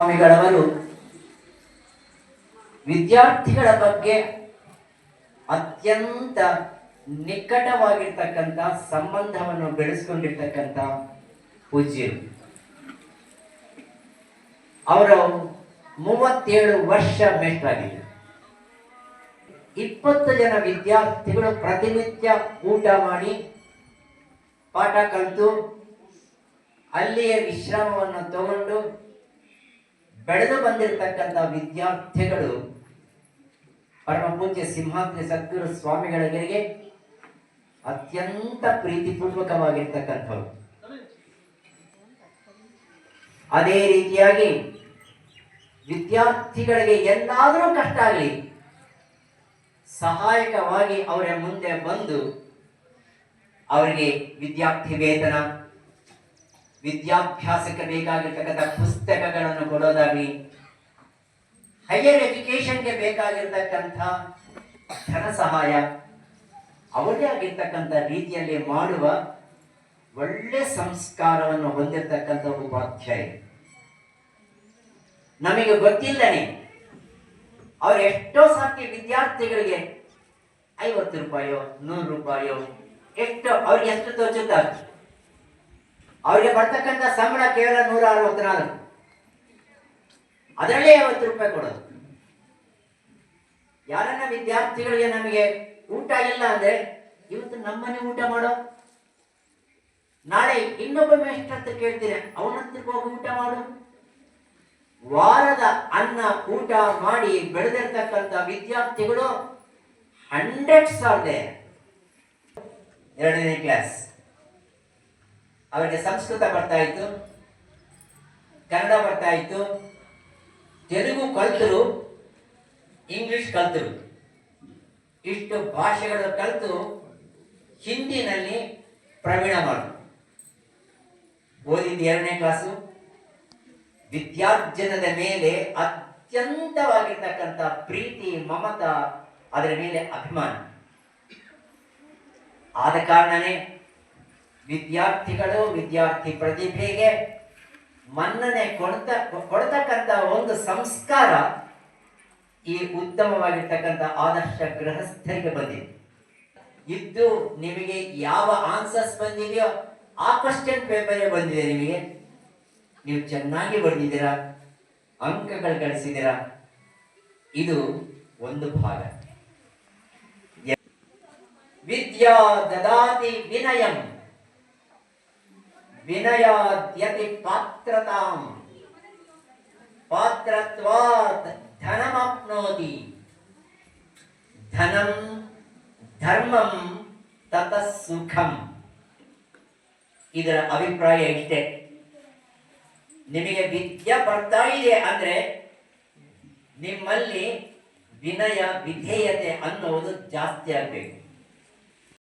ಸ್ವಾಮಿಗಳವರು ವಿದ್ಯಾರ್ಥಿಗಳ ಬಗ್ಗೆ ಅತ್ಯಂತ ನಿಕಟವಾಗಿರ್ತಕ್ಕಂಥ ಸಂಬಂಧವನ್ನು ಬೆಳೆಸ್ಕೊಂಡಿರ್ತಕ್ಕಂಥ ಪೂಜ್ಯರು. ಅವರು 37 ವರ್ಷ ಮೇಷ್ಟ್ರಾಗಿದ್ದರು. 20 ಜನ ವಿದ್ಯಾರ್ಥಿಗಳು ಪ್ರತಿನಿತ್ಯ ಊಟ ಮಾಡಿ ಪಾಠ ಕಲಿತು ಅಲ್ಲಿಯೇ ವಿಶ್ರಾಮವನ್ನು ತಗೊಂಡು ಬೆಳೆದು ಬಂದಿರತಕ್ಕಂಥ ವಿದ್ಯಾರ್ಥಿಗಳು ಪರಮ ಪೂಜ್ಯ ಸಿಂಹಾದ್ರಿ ಸದ್ಗುರು ಸ್ವಾಮಿಗಳಿಗೆ ಅತ್ಯಂತ ಪ್ರೀತಿಪೂರ್ವಕವಾಗಿರ್ತಕ್ಕಂಥವ್ರು. ಅದೇ ರೀತಿಯಾಗಿ ವಿದ್ಯಾರ್ಥಿಗಳಿಗೆ ಎಲ್ಲಾದರೂ ಕಷ್ಟ ಆಗಲಿ ಸಹಾಯಕವಾಗಿ ಅವರ ಮುಂದೆ ಬಂದು ಅವರಿಗೆ ವಿದ್ಯಾರ್ಥಿ ವೇತನ, ವಿದ್ಯಾಭ್ಯಾಸಕ್ಕೆ ಬೇಕಾಗಿರ್ತಕ್ಕಂಥ ಪುಸ್ತಕಗಳನ್ನು ಕೊಡೋದಾಗಲಿ, ಹೈಯರ್ ಎಜುಕೇಶನ್ಗೆ ಬೇಕಾಗಿರ್ತಕ್ಕಂಥ ಧನ ಸಹಾಯ, ಅವರೇ ಆಗಿರ್ತಕ್ಕಂಥ ರೀತಿಯಲ್ಲಿ ಮಾಡುವ ಒಳ್ಳೆ ಸಂಸ್ಕಾರವನ್ನು ಹೊಂದಿರತಕ್ಕಂಥ ಉಪಾಧ್ಯಾಯ. ನಮಗೆ ಗೊತ್ತಿಲ್ಲನೆ ಅವ್ರು ಎಷ್ಟೋ ಸಾಕಿ ವಿದ್ಯಾರ್ಥಿಗಳಿಗೆ 50 ರೂಪಾಯೋ 100 ರೂಪಾಯೋ ಎಷ್ಟು ಅವ್ರಿಗೆ ಎಷ್ಟು ತೋಚುತ್ತ ಅವ್ರಿಗೆ ಬರ್ತಕ್ಕಂಥ ಸಂಬಳ ಕೇವಲ 164, ಅದರಲ್ಲೇ 50 ರೂಪಾಯಿ ಕೊಡೋದು. ಯಾರನ್ನ ವಿದ್ಯಾರ್ಥಿಗಳಿಗೆ ನಮಗೆ ಊಟ ಇಲ್ಲ ಅಂದ್ರೆ ಇವತ್ತು ನಮ್ಮನೆ ಊಟ ಮಾಡೋ, ನಾಳೆ ಇನ್ನೊಬ್ಬ ಮೇಷ್ಟ್ರ ಕೇಳ್ತೀನಿ ಅವನ ಹತ್ರಕ್ಕೆ ಹೋಗಿ ಊಟ ಮಾಡು. ವಾರದ ಅನ್ನ ಊಟ ಮಾಡಿ ಬೆಳೆದಿರ್ತಕ್ಕಂಥ ವಿದ್ಯಾರ್ಥಿಗಳು 100s ಆಗಿದೆ. 2ನೇ ಕ್ಲಾಸ್ ಅವರಿಗೆ ಸಂಸ್ಕೃತ ಬರ್ತಾ ಇತ್ತು, ಕನ್ನಡ ಬರ್ತಾ ಇತ್ತು, ತೆಲುಗು ಕಲ್ತರು, ಇಂಗ್ಲಿಷ್ ಕಲ್ತರು. ಇಷ್ಟು ಭಾಷೆಗಳು ಕಲಿತು ಹಿಂದಿನಲ್ಲಿ ಪ್ರವೀಣ ಮಾಡು. ಓದಿದ 2ನೇ ಕ್ಲಾಸು. ವಿದ್ಯಾರ್ಜನದ ಮೇಲೆ ಅತ್ಯಂತವಾಗಿರ್ತಕ್ಕಂಥ ಪ್ರೀತಿ, ಮಮತ, ಅದರ ಮೇಲೆ ಅಭಿಮಾನ. ಆದ ಕಾರಣನೇ ವಿದ್ಯಾರ್ಥಿಗಳು ವಿದ್ಯಾರ್ಥಿ ಪ್ರತಿಭೆಗೆ ಮನ್ನಣೆ ಕೊಡ್ತಕ್ಕಂಥ ಒಂದು ಸಂಸ್ಕಾರ ಈ ಉತ್ತಮವಾಗಿರ್ತಕ್ಕಂಥ ಆದರ್ಶ ಗೃಹಸ್ಥರಿಗೆ ಬಂದಿದೆ. ಇದ್ದು ನಿಮಗೆ ಯಾವ ಆನ್ಸರ್ಸ್ ಬಂದಿದೆಯೋ ಆ ಕ್ವಶನ್ ಪೇಪರೇ ಬಂದಿದೆ. ನಿಮಗೆ ನೀವು ಚೆನ್ನಾಗಿ ಬರೆದಿದ್ದೀರಾ, ಅಂಕಗಳು ಗಳಿಸಿದ್ದೀರಾ. ಇದು ಒಂದು ಭಾಗ. ವಿದ್ಯಾ ದದಾತಿ ವಿನಯಂ ವಿನಯಾದ್ಯತಿ ಪಾತ್ರತಾಂ ಪಾತ್ರತ್ವಾತ್ ಧನಮಾಪ್ನೋತಿ ಧನಂ ಧರ್ಮಂ ತತಃ ಸುಖಂ. ಇದರ ಅಭಿಪ್ರಾಯ ಇಷ್ಟೇ. ನಿಮಗೆ ವಿದ್ಯೆ ಬರ್ತಾ ಇದೆ ಅಂದ್ರೆ ನಿಮ್ಮಲ್ಲಿ ವಿನಯ ವಿಧೇಯತೆ ಅನ್ನೋದು ಜಾಸ್ತಿ ಆಗಬೇಕು.